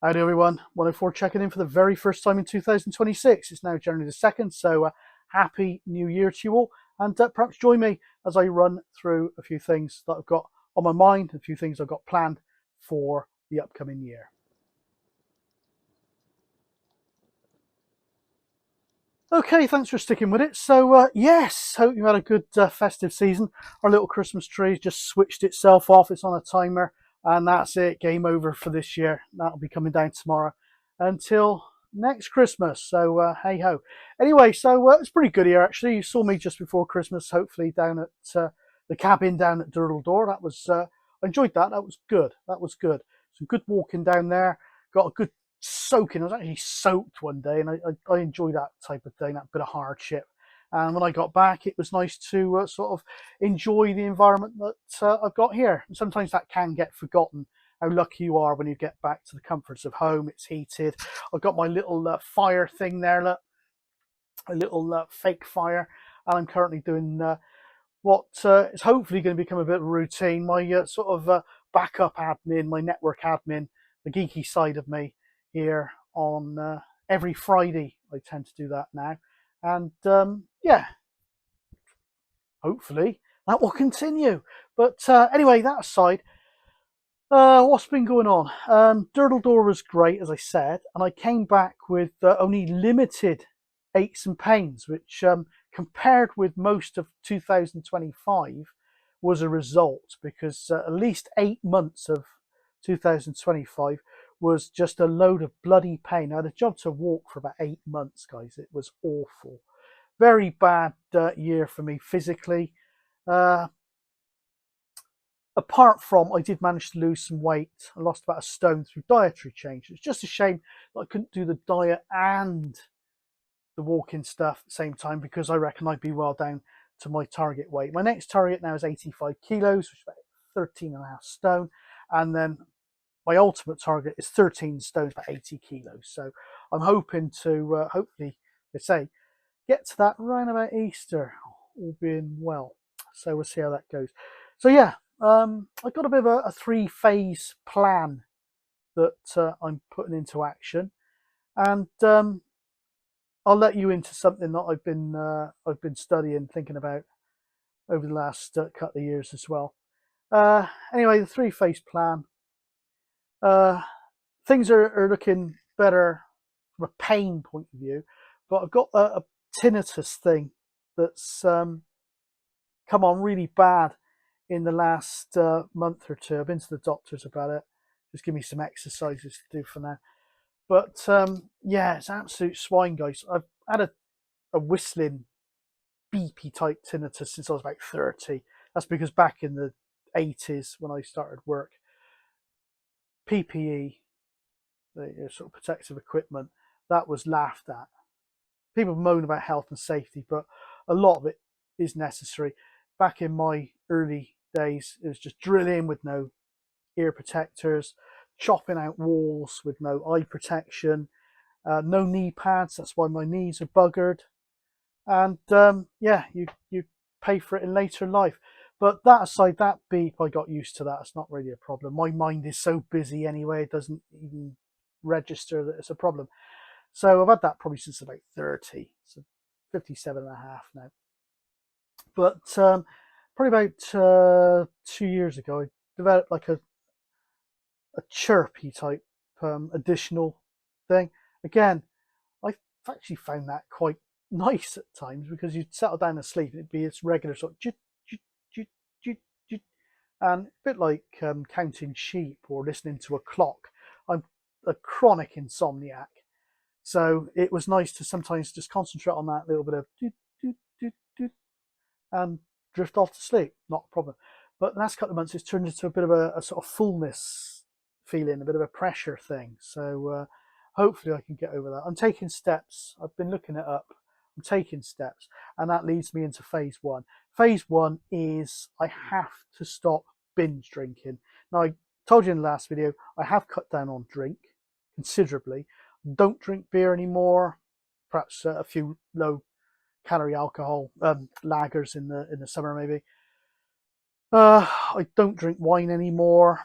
Howdy everyone, 104 checking in for the very first time in 2026. It's now January the 2nd, so happy new year to you all. And perhaps join me as I run through a few things that I've got on my mind, a few things I've got planned for the upcoming year. Okay, thanks for sticking with it. So yes, hope you had a good festive season. Our little Christmas tree just switched itself off. It's on a timer. And that's it, game over for this year. That'll be coming down tomorrow until next Christmas. So hey ho. Anyway, so it's pretty good here actually. You saw me just before Christmas, hopefully down at the cabin down at Door. That was I enjoyed that. That was good. That was good. Some good walking down there. Got a good soaking. I was actually soaked one day, and I enjoy that type of thing. That bit of hardship. And when I got back, it was nice to sort of enjoy the environment that I've got here. And sometimes that can get forgotten, how lucky you are when you get back to the comforts of home. It's heated. I've got my little fire thing there, look, a little fake fire. And I'm currently doing what is hopefully going to become a bit of a routine. My sort of backup admin, my network admin, the geeky side of me here on every Friday. I tend to do that now. And yeah, hopefully that will continue. But anyway, that aside, what's been going on? Door was great, as I said, and I came back with only limited aches and pains, which compared with most of 2025 was a result, because at least 8 months of 2025 was just a load of bloody pain. I had a job to walk for about 8 months, guys. It was awful. Very bad year for me physically. Apart from, I did manage to lose some weight. I lost about a stone through dietary change. It's just a shame that I couldn't do the diet and the walking stuff at the same time, because I reckon I'd be well down to my target weight. My next target now is 85 kilos, which is about 13 and a half stone. And then my ultimate target is 13 stones, about 80 kilos. So I'm hoping to, hopefully, let's say, get to that around about Easter, all being well. So we'll see how that goes. So yeah, I've got a bit of a 3-phase plan that I'm putting into action, and I'll let you into something that I've been studying, thinking about over the last couple of years as well. Anyway, the 3-phase plan. Things are looking better from a pain point of view, but I've got a tinnitus thing that's come on really bad in the last month or two. I've been to the doctors about it. Just give me some exercises to do for now. But yeah, it's absolute swine, guys. I've had a whistling, beepy type tinnitus since I was about 30. That's because back in the 80s when I started work, PPE, the sort of protective equipment, that was laughed at. People moan about health and safety, but a lot of it is necessary. Back in my early days, it was just drilling with no ear protectors, chopping out walls with no eye protection, no knee pads. That's why my knees are buggered. And yeah, you pay for it in later life. But that aside, that beep, I got used to that. It's not really a problem. My mind is so busy anyway, it doesn't even register that it's a problem. So I've had that probably since about 30, so 57 and a half now. But probably about 2 years ago, I developed like a chirpy type additional thing. Again, I've actually found that quite nice at times, because you'd settle down to sleep and it'd be this regular sort of jit, jit, jit, jit, jit, and a bit like counting sheep or listening to a clock. I'm a chronic insomniac, so it was nice to sometimes just concentrate on that little bit of doot, doot, doot, doot, and drift off to sleep. Not a problem. But the last couple of months, it's turned into a bit of a sort of fullness feeling, a bit of a pressure thing. So hopefully I can get over that. I'm taking steps. I've been looking it up. I'm taking steps, and that leads me into phase 1. Phase 1 is I have to stop binge drinking. Now, I told you in the last video, I have cut down on drink considerably. Don't drink beer anymore. Perhaps a few low calorie alcohol lagers in the summer maybe. I don't drink wine anymore.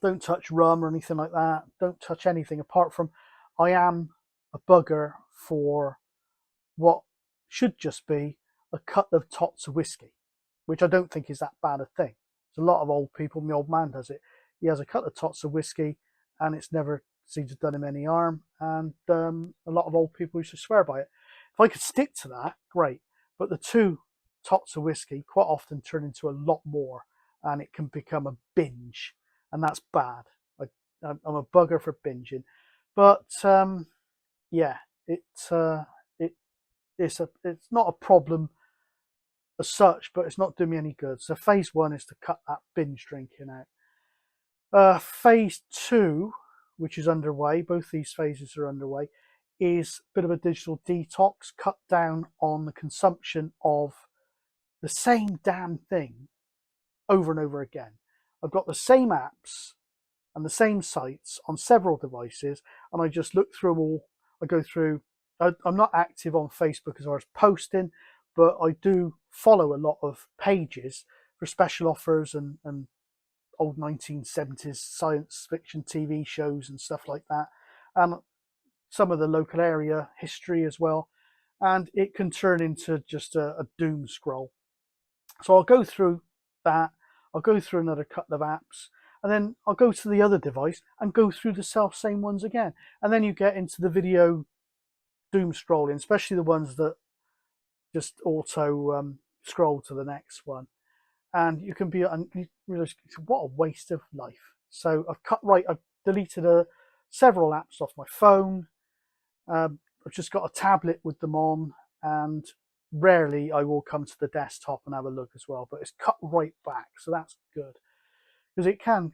don't touch rum or anything like that. Don't touch anything apart from, I am a bugger for what should just be a couple of tots of whiskey, which I don't think is that bad a thing. There's a lot of old people, my old man does it. He has a couple of tots of whiskey and it's never seems to have done him any harm. And a lot of old people used to swear by it. If I could stick to that, great. But the 2 tots of whiskey quite often turn into a lot more and it can become a binge. And that's bad. I'm a bugger for binging. But yeah, it's not a problem as such, but it's not doing me any good. So phase 1 is to cut that binge drinking out. Phase 2, which is underway, both these phases are underway, is a bit of a digital detox, cut down on the consumption of the same damn thing over and over again. I've got the same apps and the same sites on several devices, and I just look through them all. I go through, I'm not active on Facebook as far as posting, but I do follow a lot of pages for special offers and old 1970s science fiction TV shows and stuff like that, and some of the local area history as well. And it can turn into just a doom scroll. So I'll go through that. I'll go through another couple of apps, and then I'll go to the other device and go through the self same ones again. And then you get into the video doom scrolling, especially the ones that just auto scroll to the next one. And you can be, and you realize what a waste of life. So I've deleted several apps off my phone. I've just got a tablet with them on, and rarely I will come to the desktop and have a look as well, but it's cut right back. So that's good. Because again,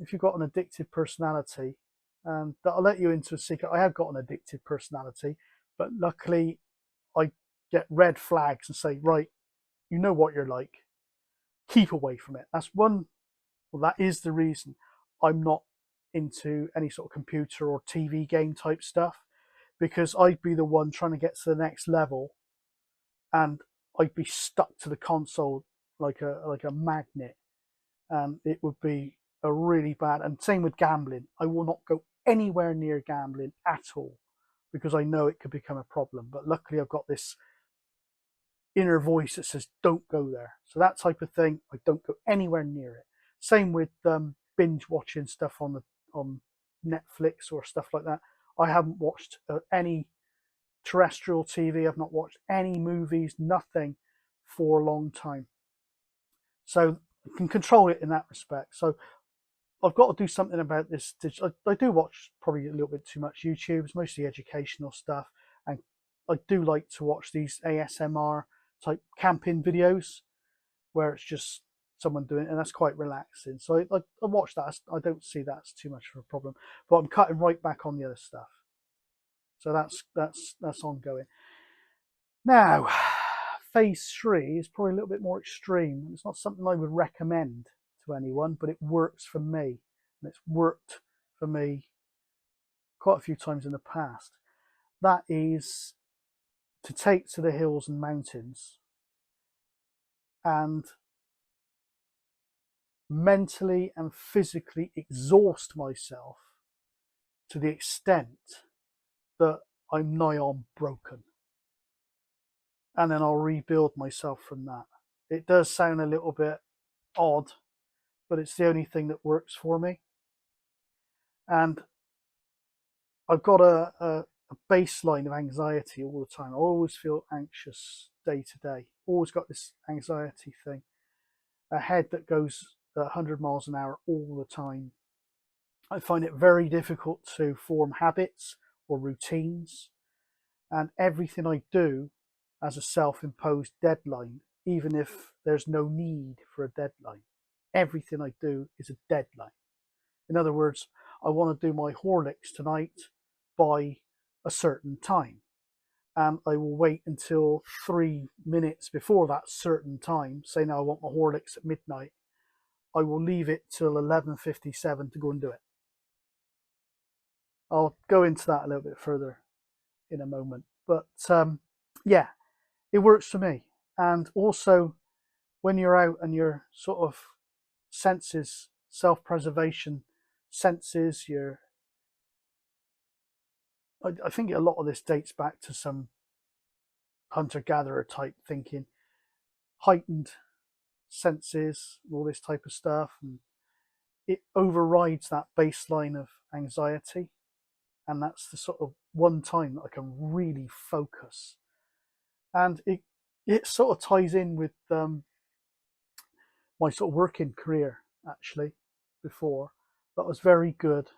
if you've got an addictive personality, and that'll let you into a secret. I have got an addictive personality, but luckily I get red flags and say, right, you know what you're like. Keep away from it. That is the reason I'm not into any sort of computer or TV game type stuff, because I'd be the one trying to get to the next level and I'd be stuck to the console like a magnet, and it would be a really bad. And same with gambling. I will not go anywhere near gambling at all because I know it could become a problem. But luckily I've got this inner voice that says don't go there. So that type of thing, I don't go anywhere near it. Same with binge watching stuff on Netflix or stuff like that. I haven't watched any terrestrial TV. I've not watched any movies, nothing for a long time. So I can control it in that respect. So I've got to do something about this. I do watch probably a little bit too much YouTube. It's mostly educational stuff. And I do like to watch these ASMR type camping videos where it's just someone doing it, and that's quite relaxing. So I watch that. I don't see that as too much of a problem. But I'm cutting right back on the other stuff. So that's ongoing. Now, phase 3 is probably a little bit more extreme. It's not something I would recommend to anyone, but it works for me. And it's worked for me quite a few times in the past. That is to take to the hills and mountains and mentally and physically exhaust myself to the extent that I'm nigh on broken. And then I'll rebuild myself from that. It does sound a little bit odd, but it's the only thing that works for me. And I've got a baseline of anxiety all the time. I always feel anxious day to day. Always got this anxiety thing. A head that goes 100 miles an hour all the time. I find it very difficult to form habits or routines. And everything I do as a self-imposed deadline, even if there's no need for a deadline. Everything I do is a deadline. In other words, I want to do my Horlicks tonight by a certain time. And I will wait until 3 minutes before that certain time, say now I want my Horlicks at midnight. I will leave it till 11:57 to go and do it. I'll go into that a little bit further in a moment. But yeah, it works for me. And also when you're out and your sort of senses self-preservation senses, I think a lot of this dates back to some hunter-gatherer type thinking, heightened senses, all this type of stuff, and it overrides that baseline of anxiety. And that's the sort of one time that I can really focus. And it sort of ties in with my sort of working career, actually, before. That was very good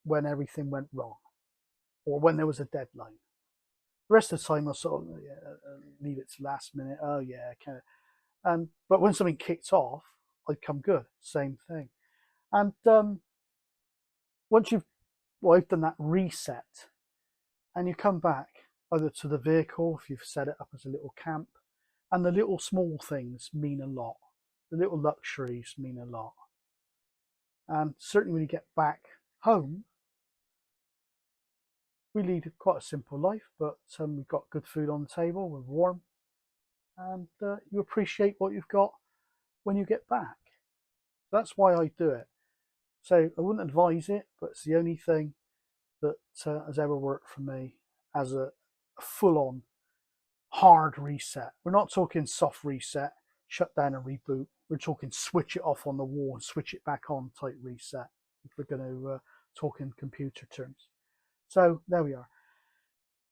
when everything went wrong or when there was a deadline. The rest of the time I sort of leave it to last minute. Oh yeah, kind of. But when something kicked off, I'd come good. Same thing. And once I've done that reset, and you come back either to the vehicle if you've set it up as a little camp, and the little small things mean a lot. The little luxuries mean a lot. And certainly when you get back home, we lead quite a simple life, but we've got good food on the table, we're warm, and you appreciate what you've got when you get back. That's why I do it. So I wouldn't advise it, but it's the only thing that has ever worked for me as a full-on hard reset. We're not talking soft reset, shut down and reboot. We're talking switch it off on the wall and switch it back on type reset, if we're going to talk in computer terms. So there we are.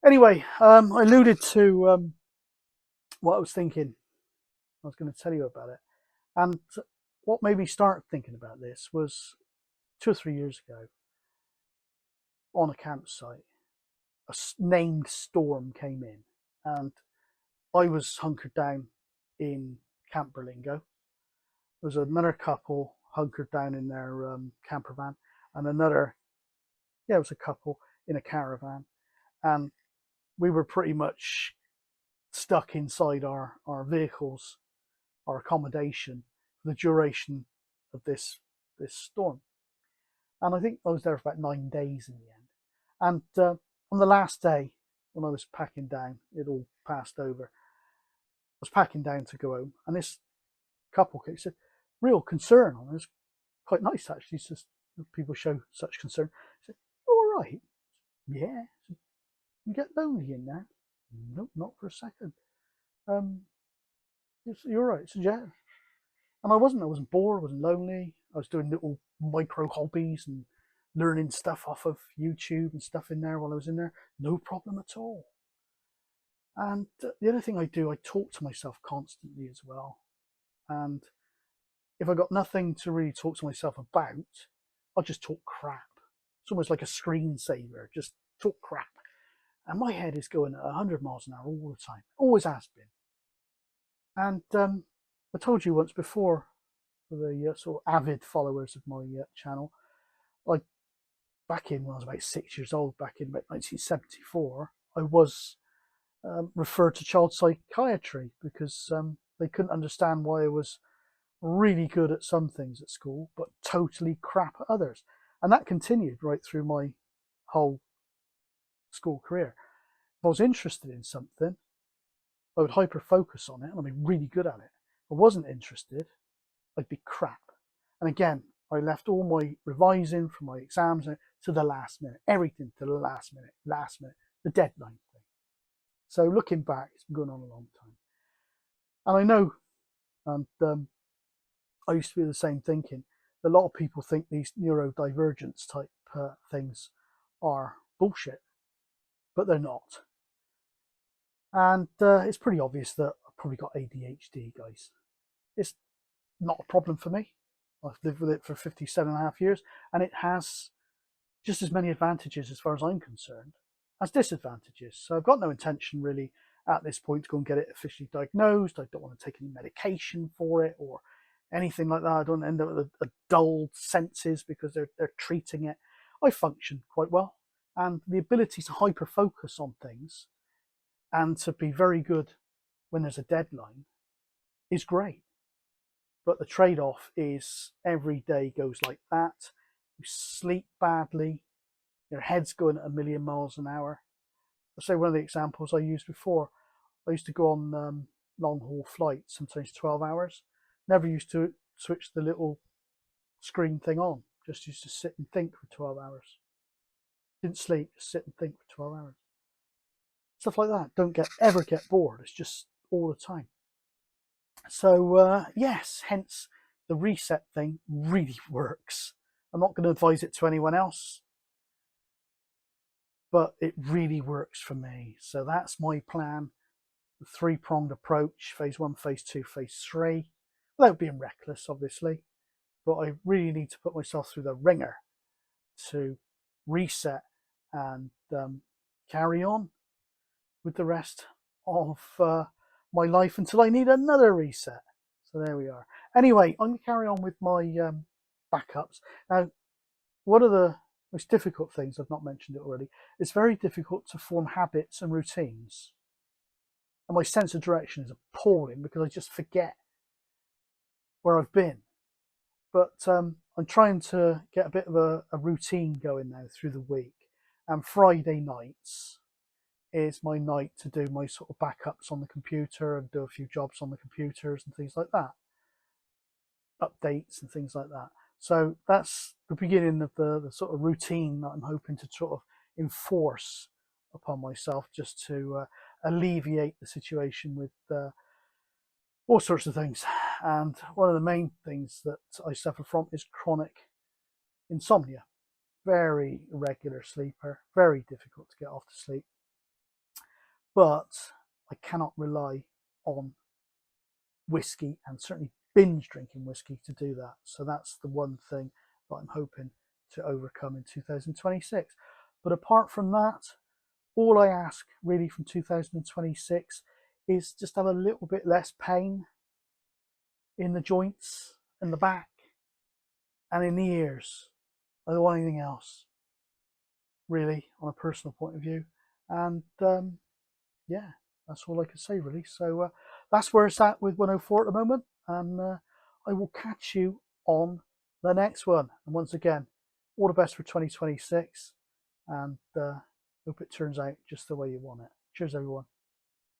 Anyway, I alluded to what I was thinking. I was going to tell you about it. And what made me start thinking about this was 2 or 3 years ago on a campsite, a named storm came in, and I was hunkered down in Camp Berlingo. There was another couple hunkered down in their camper van, and it was a couple in a caravan, and we were pretty much stuck inside our vehicles, our accommodation, for the duration of this storm. And I think I was there for about 9 days in the end. And on the last day, when I was packing down, it all passed over. I was packing down to go home, and this couple said, real concern on it. It's quite nice actually, it's just people show such concern. I said, you all right? Yeah. Said, you get lonely in there? Nope, not for a second. You're right. I said, yeah. And I wasn't bored, I wasn't lonely. I was doing little micro hobbies and learning stuff off of YouTube and stuff in there while I was in there. No problem at all. And the other thing I do, I talk to myself constantly as well. And if I got nothing to really talk to myself about, I'll just talk crap. It's almost like a screensaver, just talk crap. And my head is going at 100 miles an hour all the time, always has been. And I told you once before, for the sort of avid followers of my channel, back in when I was about 6 years old, back in about 1974, I was referred to child psychiatry because they couldn't understand why I was really good at some things at school, but totally crap at others. And that continued right through my whole school career. If I was interested in something, I would hyper focus on it and I'd be really good at it. If I wasn't interested, I'd be crap. And again, I left all my revising for my exams to the last minute, everything to the last minute, the deadline thing. So looking back, it's been going on a long time. And I know, and I used to be the same thinking, a lot of people think these neurodivergence type things are bullshit, but they're not. And it's pretty obvious that I've probably got ADHD, guys. It's not a problem for me. I've lived with it for 57.5 years, and it has just as many advantages as far as I'm concerned as disadvantages. So I've got no intention really at this point to go and get it officially diagnosed. I don't want to take any medication for it or anything like that. I don't end up with a dulled senses because they're treating it. I function quite well, and the ability to hyper focus on things and to be very good when there's a deadline is great. But the trade-off is every day goes like that. You sleep badly. Your head's going at 1,000,000 miles an hour. I'll say one of the examples I used before. I used to go on long-haul flights, sometimes 12 hours. Never used to switch the little screen thing on. Just used to sit and think for 12 hours. Didn't sleep, just sit and think for 12 hours. Stuff like that. Don't ever get bored. It's just all the time. So yes, hence the reset thing really works. I'm not going to advise it to anyone else, but it really works for me. So that's my plan. The three-pronged approach, phase 1, phase 2, phase 3, without being reckless, obviously. But I really need to put myself through the ringer to reset and carry on with the rest of my life until I need another reset. So there we are. Anyway, I'm going to carry on with my backups. Now, one of the most difficult things, I've not mentioned it already, it's very difficult to form habits and routines. And my sense of direction is appalling because I just forget where I've been. But I'm trying to get a bit of a routine going now through the week. And Friday nights is my night to do my sort of backups on the computer and do a few jobs on the computers and things like that. Updates and things like that. So that's the beginning of the sort of routine that I'm hoping to sort of enforce upon myself, just to alleviate the situation with all sorts of things. And one of the main things that I suffer from is chronic insomnia. Very irregular sleeper, very difficult to get off to sleep. But I cannot rely on whiskey, and certainly binge drinking whiskey, to do that. So that's the one thing that I'm hoping to overcome in 2026. But apart from that, all I ask really from 2026 is just have a little bit less pain in the joints and the back and in the ears. I don't want anything else, really, on a personal point of view. And yeah, that's all I can say, really. So that's where it's at with 104 at the moment. And I will catch you on the next one. And once again, all the best for 2026. And hope it turns out just the way you want it. Cheers, everyone.